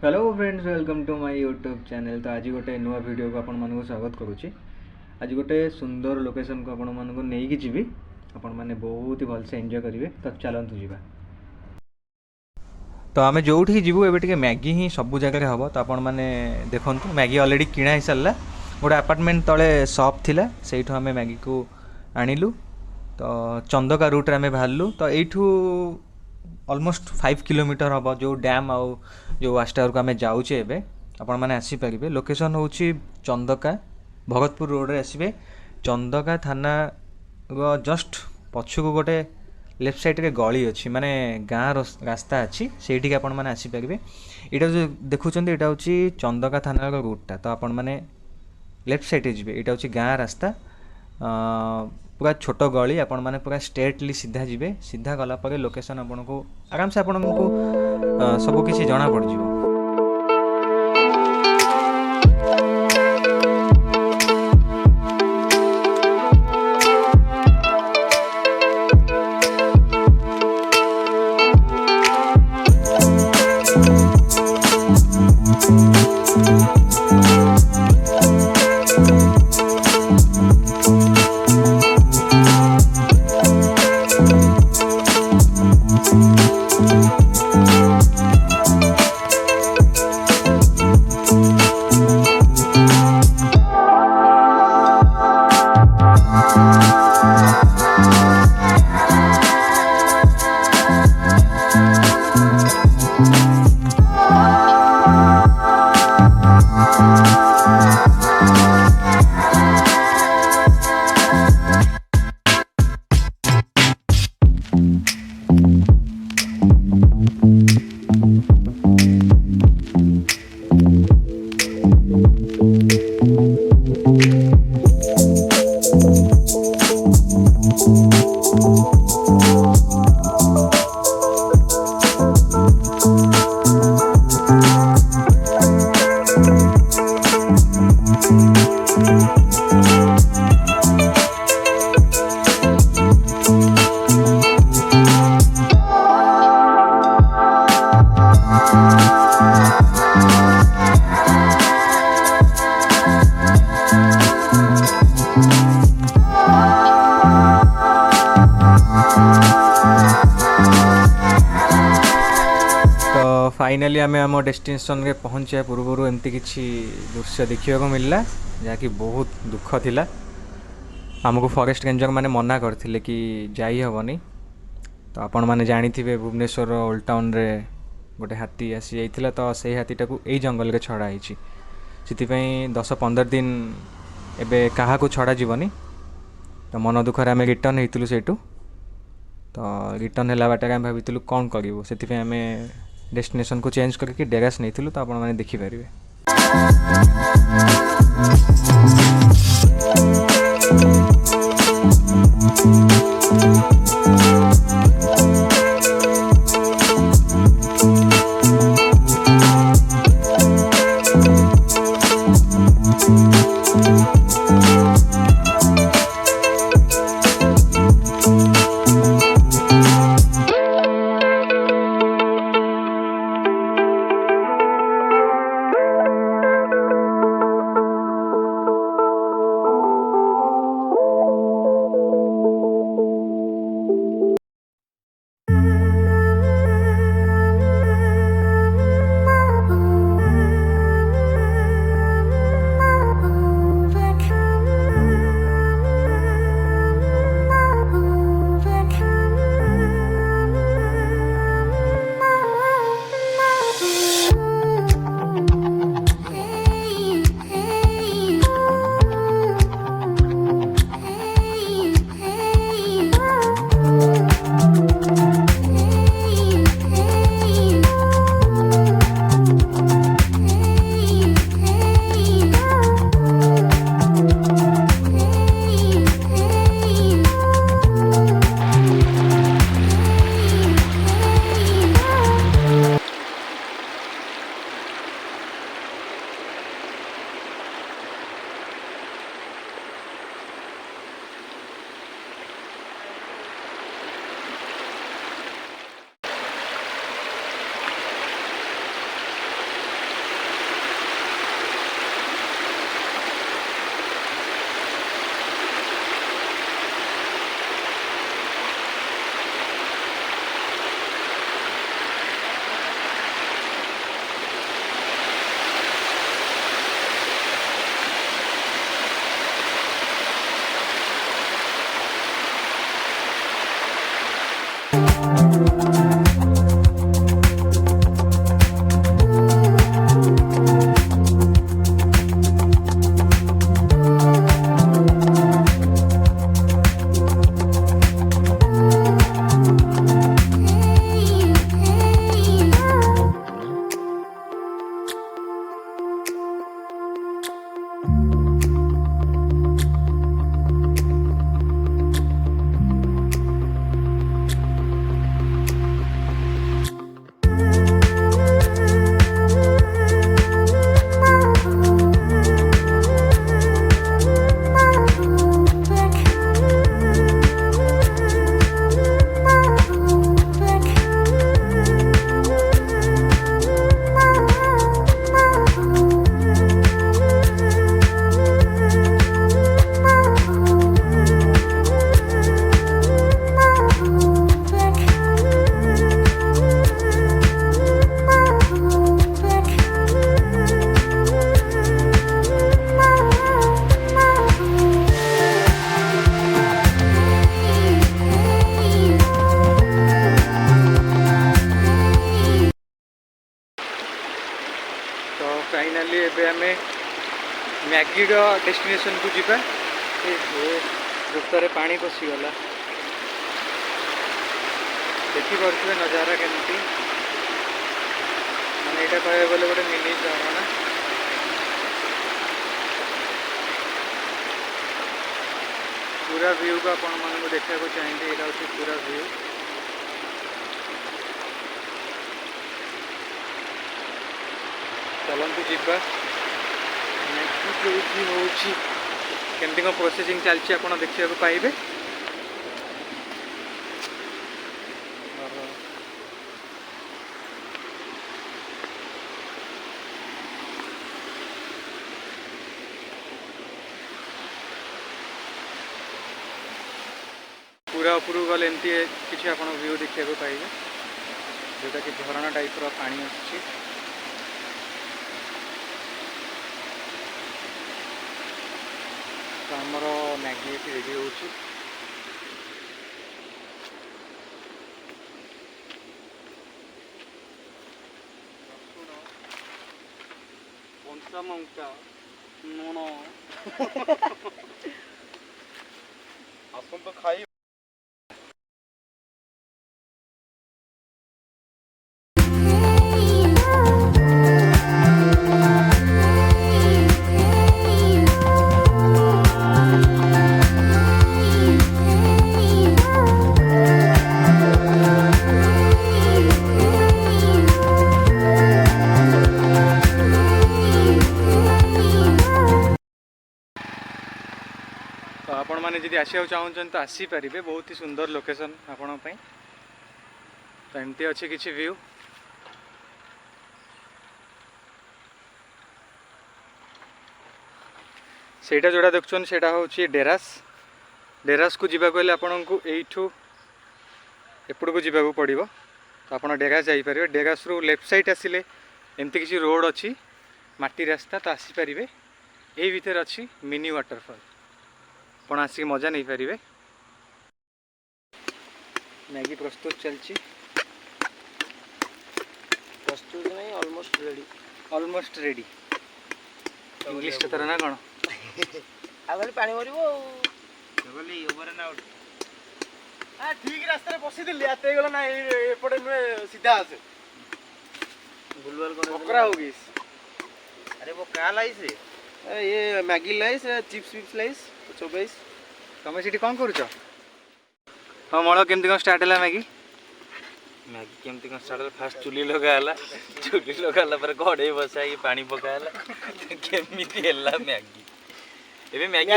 Hello friends, welcome to my YouTube channel. तो आज गोटे नुआ वीडियो को आपण मानक स्वागत करुच्ची। आज गोटे सुंदर लोकेशन को आपण मानक नहीं जीवी, आपण माने बहुत ही भलसे एंजॉय करेंगे। तो चलतु जीवा। तो आम जो जीवु ए मैगी ही सब जगह हम। तो आपण मैंने देखु मैगी अलरेडी किणा ही सारा। गोटे आपार्टमेंट तले सप थिला, सेठू आम मैगी को आणिलु। तो चंदका रूट आम बाहरलु। तो यू ऑलमोस्ट 5 किलोमीटर हम जो डैम आउ जो वाच टावर को आम जाऊे एवं आपण मैंने आसीपारे। लोकेशन हूँ चंदका, भगतपुर रोड रे आसबे। चंदका थाना जस्ट पछकू गोटे लेफ्ट साइड रे गली अच्छी, माने गाँ रास्ता अच्छी, से आपण मैंने आसीपारे। यहाँ जो देखुं यहाँ हूँ चंदका थाना रूटा। तो आपण मैंने लेफ्ट साइड जी, यहाँ हूँ गाँ रास्ता। पूरा छोट गली, आपण मैंने पूरा स्ट्रेटली सीधा जी। सीधा गलापर लोकेशन आपन को आराम से आपण को सबकि जना पड़ जाए। फाइनाली आम आम डेस्टिनेशन रे पहुँचा पूर्व एमती किसी दृश्य देखा मिलला जहाँकि बहुत दुख थिला। आमको फॉरेस्ट रेंजर मैंने मना करथिले कि जाई हबनी। तो आपण मैंने जानी थे भुवनेश्वर ओल्ड टाउन रे गोटे हाथी आसी जाइथिला। तो से हाथीटा को यही जंगल रे छड़ा होती, से 10-15 दिन एबे कहा को छड़ा जीवनी। तो मन दुखर आम रिटर्न होइतिलु सेठू। तो रिटर्न है बाटे आम भाविलु कौन करूँ, से आम डेस्टिनेशन को चेंज करके डेरास नहीं थिलु। तो आपण मैंने देखिपारे। तो फाइनाली एबे आमे मैगी डेस्टिनेशन को जीवा जूतारे पानी पशिगला देखिपे नजारा केमती मैंने यहाँ कह गले गोटे मिनी झरणा पूरा व्यू को आपण मानक देखा चाहिए यहाँ हूँ पूरा व्यू चलतु जीवा मैगी जो केमती कौन प्रोसेसिंग चलती आप देखा पाइबे पूरा उपरू गले एमती किसी आप व्यू देखा पाइबे जोटा कि झरणा टाइप पानी आसुची तो आमर मैगी ये रेडी हो कंचा मंका लुण आसन तो खाई तो आपण मैंने जी आसा चाहूँ तो आसीपारे बहुत ही सुंदर लोकेशन आपण तो एमती अच्छे किसी व्यू सेटा जोड़ा देखुन से डेरास डेरास को जीवा गले आपण को यू एपड़ को जीवा पड़ो तो आप डेरास जापर डेरास रु लेफ्ट साइड आसिले एमती किसी रोड अच्छी माटी रास्ता तो आसीपारे यही भितर अच्छी मिनी वाटरफॉल ଆପଣ ଆସିକି ମଜା ନେଇପାରିବେ मैगी प्रस्तुत चलची प्रस्तुत नहीं ऑलमोस्ट रेडी इंग्लिश तर ना कौन आगले पानी मरिबो गली ओवर एंड आउट आ ठीक रास्ता रे बसी दिली आते गला ना एपटे नुए सीधा आसे बुलबुल कोन ओकरा होगी अरे वो का लाइस रे ये मैगी लाइस चिप्स लाइस 24 तुम सीटी कौन करुच हाँ मल केमती कौन स्टार्ट है मैगी मैगी केमती कौन स्टार्ट फास्ट चुली लगाला पर कड़े बसाई पानी पकाला केमिति हैला मैगी एबे मैगी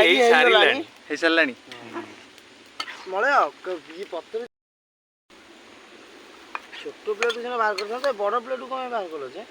हे सारलानी मले ये पत्तर छोटो प्लेट से बाहर करथन बड़ प्लेट को बाहर करलो जे